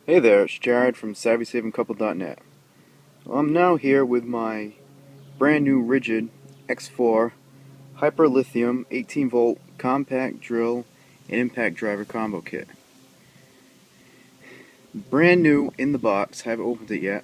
Hey there, it's Jared from SavvySavingCouple.net. Well, I'm now here with my brand new RIDGID X4 Hyper Lithium 18V compact drill and impact driver combo kit. Brand new in the box, haven't opened it yet.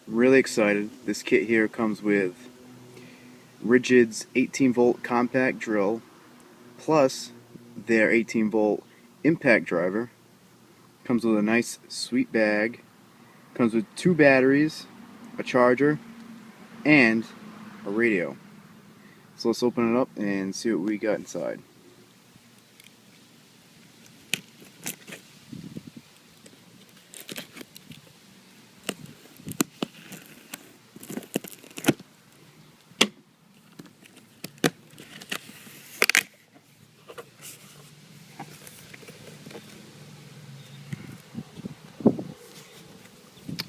Really excited. This kit here comes with RIDGID's 18V compact drill plus their 18V impact driver. Comes with a nice sweet bag. Comes with 2 batteries, a charger, and a radio. So let's open it up and see what we got inside.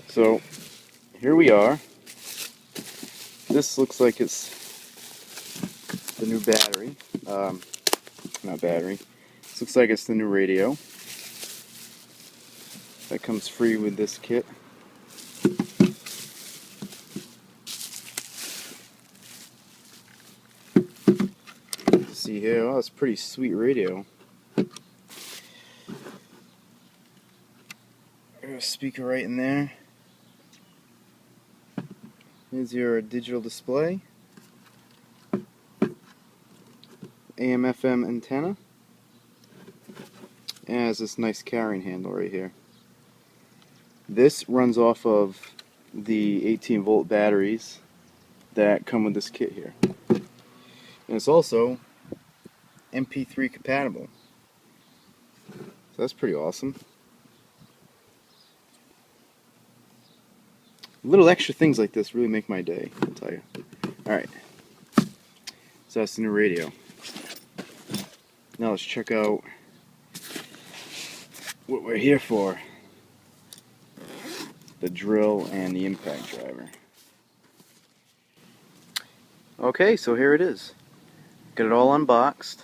So here we are. This looks like it's the new battery. Not battery. This looks like it's the new radio. That comes free with this kit. See here, oh, it's a pretty sweet radio. There's a speaker right in there. Here's your digital display. AM/FM antenna. And it has this nice carrying handle right here. This runs off of the 18V batteries that come with this kit here. And it's also MP3 compatible. So that's pretty awesome. Little extra things like this really make my day, I'll tell you. Alright, so that's the new radio. Now let's check out what we're here for. The drill and the impact driver. Okay, so here it is. Got it all unboxed.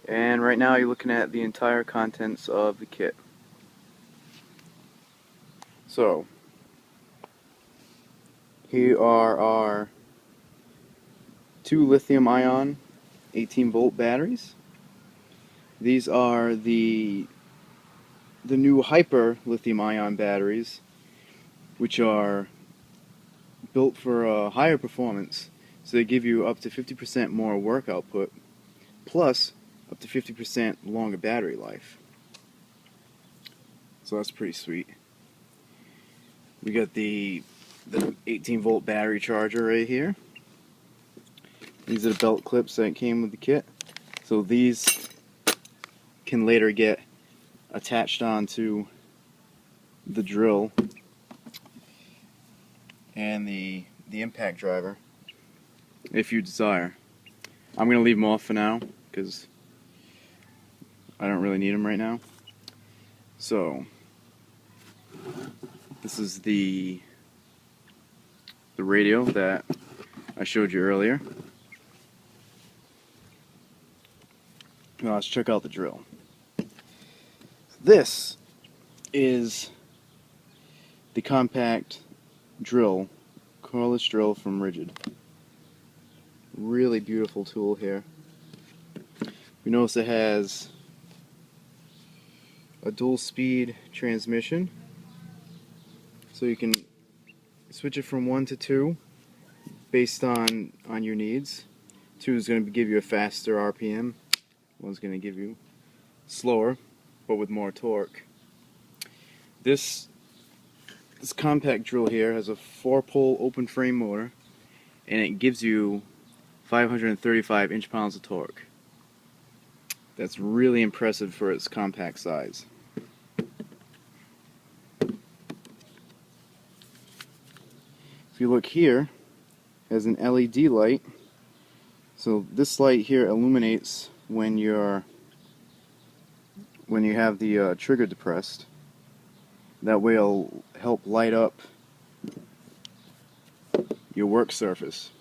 And right now you're looking at the entire contents of the kit. So, here are our 2 lithium-ion 18V batteries. These are the new Hyper lithium-ion batteries, which are built for higher performance. So they give you up to 50% more work output, plus up to 50% longer battery life. So that's pretty sweet. We got the 18V battery charger right here. These are the belt clips that came with the kit. So these can later get attached onto the drill and the impact driver if you desire. I'm going to leave them off for now because I don't really need them right now. So this is the radio that I showed you earlier. Now let's check out the drill. This is the compact drill, cordless drill from RIDGID. Really beautiful tool here. You notice it has a dual speed transmission, so you can switch it from 1 to 2 based on your needs. 2 is going to give you a faster RPM, 1 is going to give you slower but with more torque. This compact drill here has a 4-pole open frame motor, and it gives you 535 inch-pounds of torque. That's really impressive for its compact size. If you look here, it has an LED light. So this light here illuminates when you have the trigger depressed. That way it'll help light up your work surface.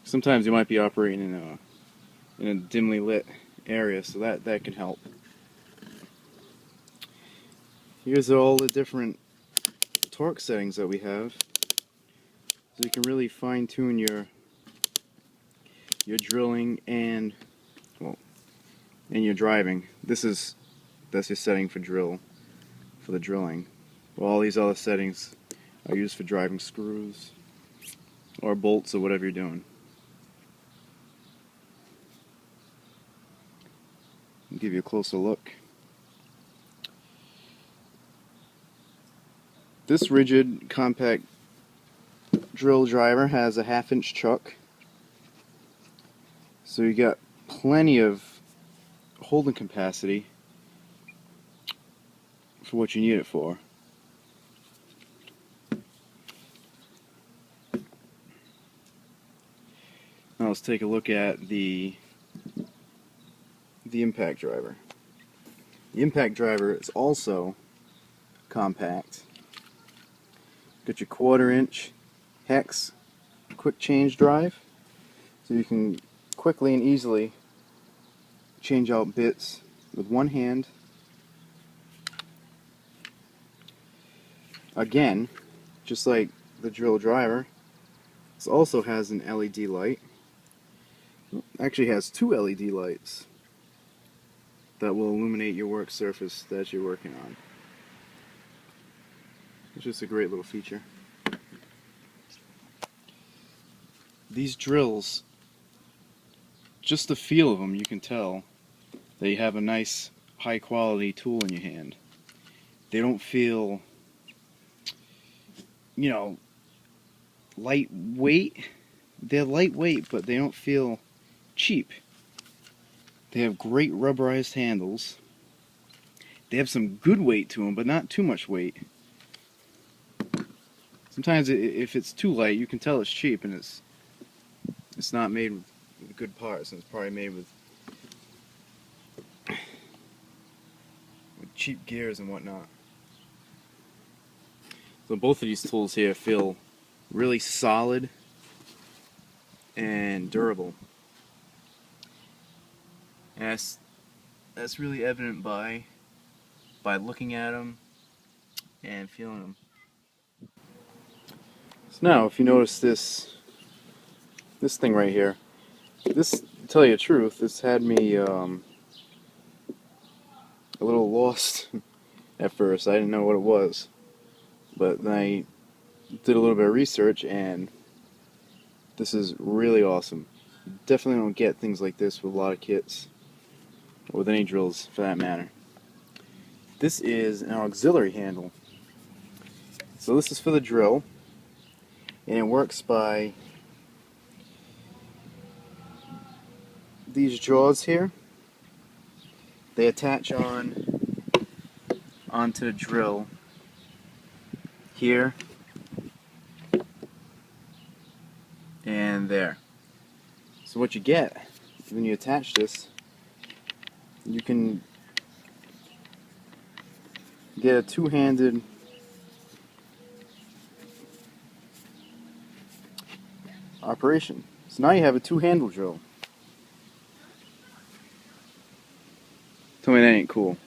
Sometimes you might be operating in a dimly lit area, so that can help. here's all the different torque settings that we have, so you can really fine-tune your drilling and your driving. That's your setting for the drilling. Well, all these other settings are used for driving screws or bolts or whatever you're doing. I'll give you a closer look. This rigid compact drill driver has a 1/2-inch chuck, so you got plenty of holding capacity for what you need it for. Now let's take a look at the impact driver. The impact driver is also compact. Got your 1/4-inch hex quick change drive, so you can quickly and easily change out bits with one hand. Again, just like the drill driver, this also has an LED light. It actually has 2 LED lights that will illuminate your work surface that you're working on. It's just a great little feature. These drills, just the feel of them, you can tell that you have a nice high quality tool in your hand. They don't feel, you know, lightweight. They're lightweight, but they don't feel cheap. They have great rubberized handles. They have some good weight to them, but not too much weight. Sometimes if it's too light, you can tell it's cheap, and it's not made with good parts, and it's probably made with cheap gears and whatnot. So both of these tools here feel really solid and durable. And that's really evident by looking at them and feeling them. So now, if you notice this thing right here, this, to tell you the truth, this had me a little lost at first. I didn't know what it was, but then I did a little bit of research, and this is really awesome. You definitely don't get things like this with a lot of kits, or with any drills for that matter. This is an auxiliary handle. So this is for the drill, and it works by these jaws here. They attach onto the drill here and there. So what you get when you attach this, you can get a two-handed operation. So now you have a two-handle drill. Tell me that ain't cool.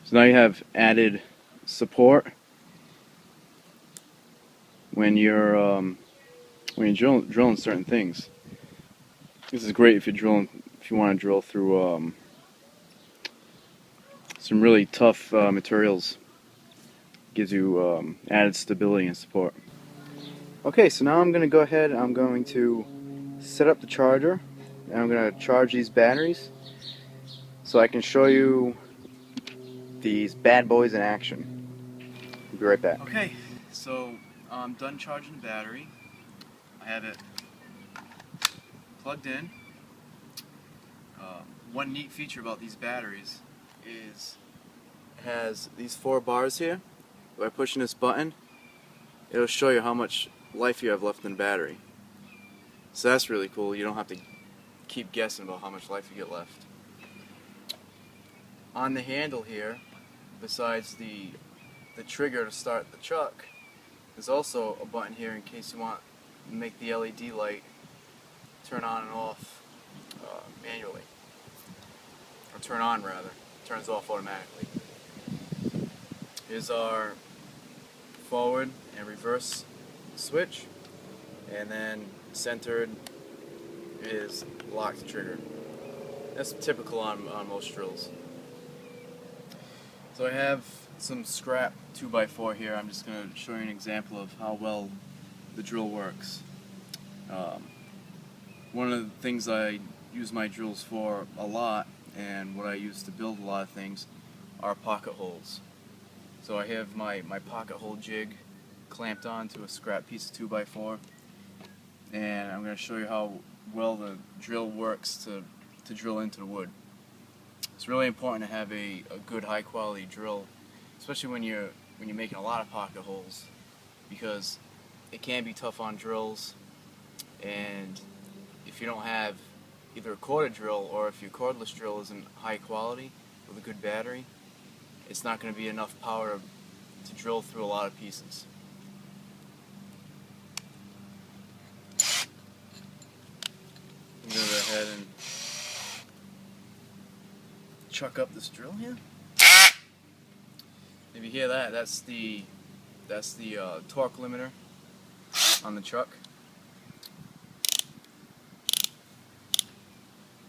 So now you have added support when you're drilling certain things. This is great if you want to drill through some really tough materials. Gives you added stability and support. Okay, so now I'm going to go ahead and I'm going to set up the charger, and I'm going to charge these batteries so I can show you these bad boys in action. We'll be right back. Okay, so I'm done charging the battery. I have it plugged in. One neat feature about these batteries is it has these 4 bars here. By pushing this button, it'll show you how much life you have left in the battery. So that's really cool. You don't have to keep guessing about how much life you get left. On the handle here, besides the trigger to start the chuck, there's also a button here in case you want to make the LED light turn on and off manually. Or turn on, rather. turns off automatically. Here's our forward and reverse switch, and then centered is locked trigger. That's typical on most drills. So I have some scrap 2x4 here. I'm just going to show you an example of how well the drill works. One of the things I use my drills for a lot, and what I use to build a lot of things, are pocket holes. So I have my pocket hole jig clamped onto a scrap piece of 2x4, and I'm going to show you how well the drill works to drill into the wood. It's really important to have a good high quality drill, especially when you're making a lot of pocket holes, because it can be tough on drills, and if you don't have either a corded drill or if your cordless drill isn't high quality with a good battery, it's not going to be enough power to drill through a lot of pieces. I'm going to go ahead and chuck up this drill here. If you hear that, that's the torque limiter on the truck.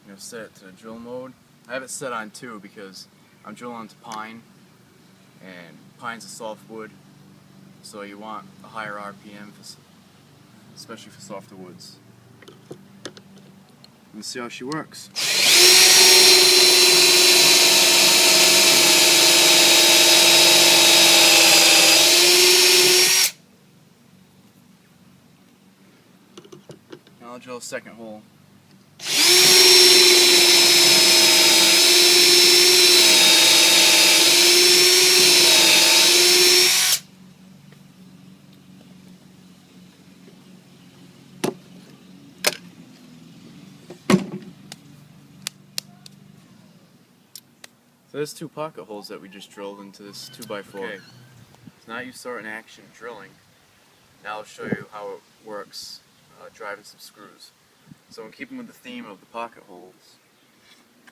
I'm going to set it to the drill mode. I have it set on 2 because I'm drilling onto pine, and pine's a soft wood, so you want a higher RPM, especially for softer woods. Let's see how she works. Now I'll drill a second hole. So there's 2 pocket holes that we just drilled into this 2x4. Okay, so now you start an action drilling. Now I'll show you how it works driving some screws. So in keeping with the theme of the pocket holes,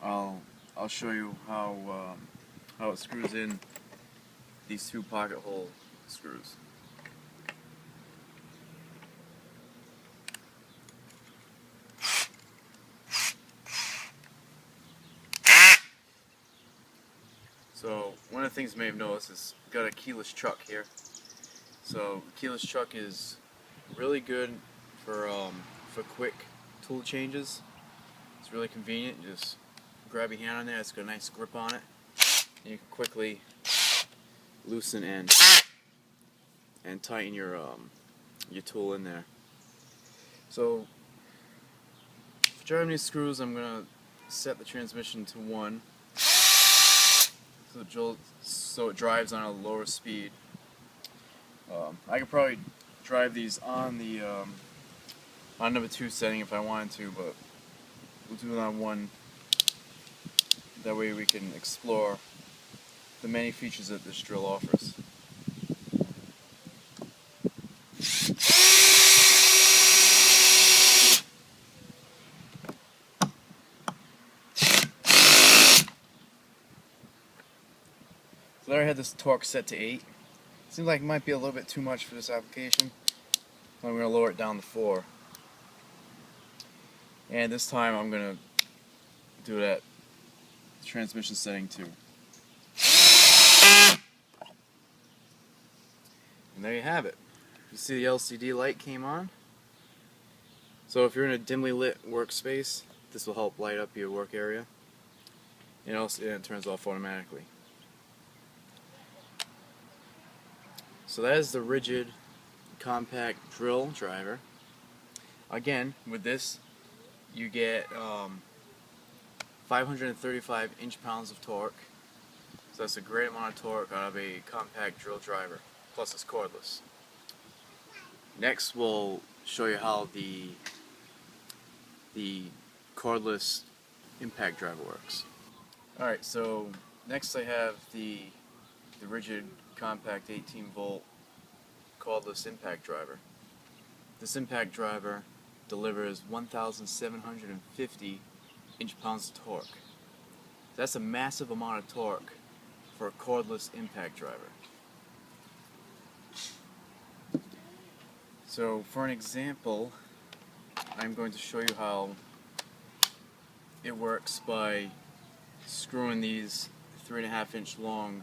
I'll show you how it screws in these 2 pocket hole screws. So one of the things you may have noticed is we've got a keyless chuck here. So the keyless chuck is really good for quick tool changes. It's really convenient. You just grab your hand on there. It's got a nice grip on it, and you can quickly loosen and tighten your tool in there. So for driving these screws, I'm gonna set the transmission to 1. So it drives on a lower speed. I could probably drive these on the on number 2 setting if I wanted to, but we'll do it on 1. That way we can explore the many features that this drill offers. So there I had this torque set to 8. Seems like it might be a little bit too much for this application, so I'm going to lower it down to 4. And this time I'm going to do it at transmission setting 2. And there you have it. You see the LCD light came on. So if you're in a dimly lit workspace, this will help light up your work area. And it turns off automatically. So that is the RIDGID compact drill driver. Again, with this you get 535 inch-pounds of torque. So that's a great amount of torque out of a compact drill driver. Plus it's cordless. Next we'll show you how the cordless impact driver works. Alright, so next I have the RIDGID compact 18V cordless impact driver. This impact driver delivers 1,750 inch-pounds of torque. That's a massive amount of torque for a cordless impact driver. So for an example, I'm going to show you how it works by screwing these 3.5 inch long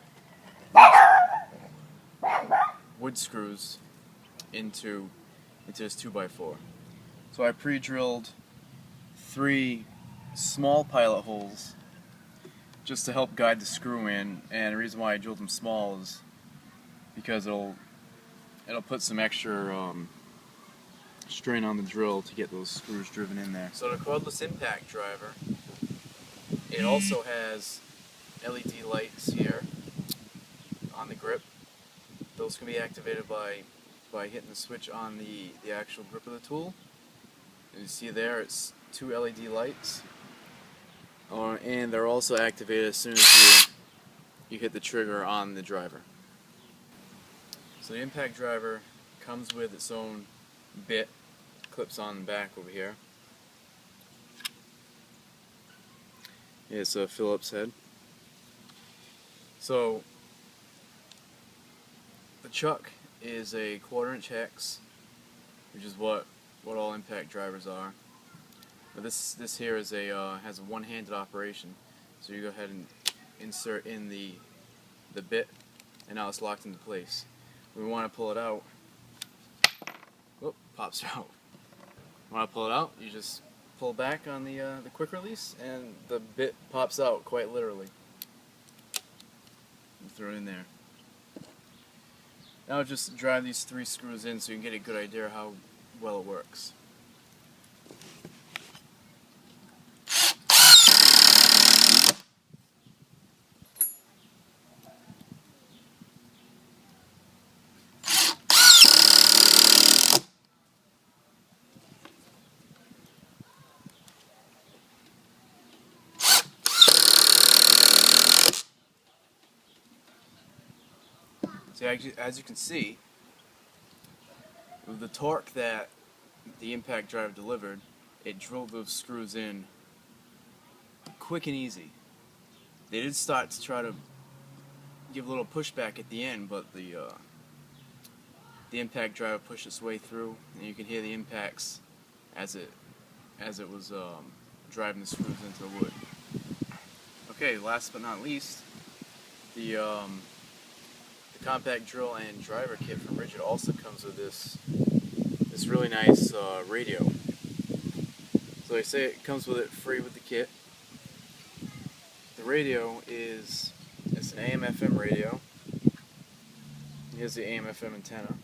wood screws into this 2x4. So I pre-drilled 3 small pilot holes just to help guide the screw in, and the reason why I drilled them small is because it'll put some extra strain on the drill to get those screws driven in there. So the cordless impact driver, it also has LED lights here on the grip. Those can be activated by hitting the switch on the actual grip of the tool. And you see there, it's 2 LED lights, and they're also activated as soon as you hit the trigger on the driver. So the impact driver comes with its own bit, clips on the back over here. It's a Phillips head. So the chuck is a 1/4 inch hex, which is what all impact drivers are. But this here is has a one-handed operation. So you go ahead and insert in the bit, and now it's locked into place. When we want to pull it out, whoop, pops out. Want to pull it out? You just pull back on the quick release, and the bit pops out quite literally. You throw it in there. Now just drive these 3 screws in so you can get a good idea of how well it works. So as you can see, with the torque that the impact drive delivered, it drilled those screws in quick and easy. They did start to try to give a little pushback at the end, but the impact driver pushed its way through, and you can hear the impacts as it was driving the screws into the wood. Okay, last but not least, the compact drill and driver kit from RIDGID also comes with this really nice radio. So they say it comes with it free with the kit. The radio it's an AM/FM radio. Here's the AM/FM antenna.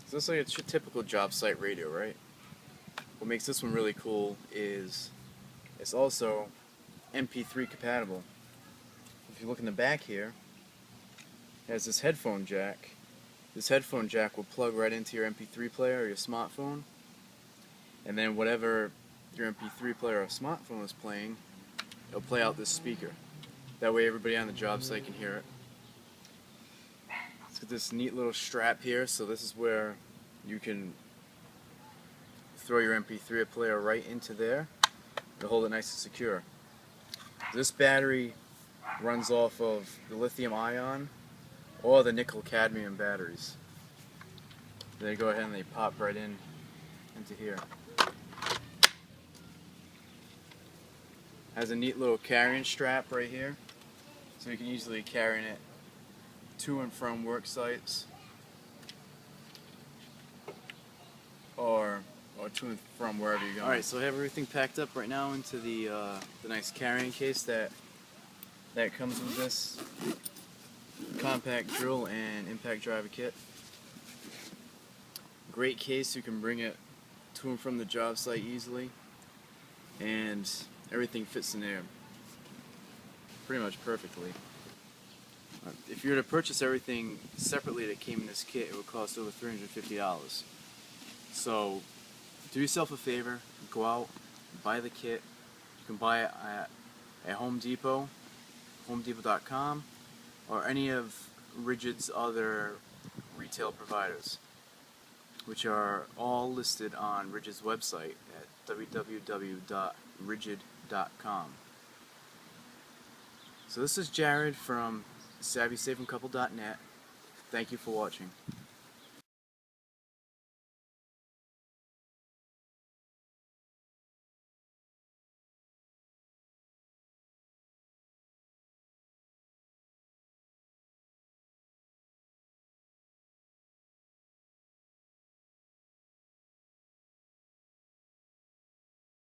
So this is like a typical job site radio, right? What makes this one really cool is it's also MP3 compatible. If you look in the back here, it has this headphone jack. This headphone jack will plug right into your MP3 player or your smartphone, and then whatever your MP3 player or smartphone is playing, it'll play out this speaker. That way everybody on the job site can hear it. It's got this neat little strap here, so this is where you can throw your MP3 player right into there to hold it nice and secure. This battery runs off of the lithium ion or the nickel cadmium batteries. They go ahead and they pop right into here. Has a neat little carrying strap right here, so you can easily carry it to and from work sites, or to and from wherever you're going. Alright, so I have everything packed up right now into the nice carrying case that comes with this compact drill and impact driver kit. Great case, you can bring it to and from the job site easily, and everything fits in there pretty much perfectly. If you were to purchase everything separately that came in this kit, it would cost over $350. So do yourself a favor, go out, buy the kit. You can buy it at Home Depot, homedepot.com, or any of RIDGID's other retail providers, which are all listed on RIDGID's website at www.rigid.com. So this is Jared from SavvySavingCouple.net. Thank you for watching.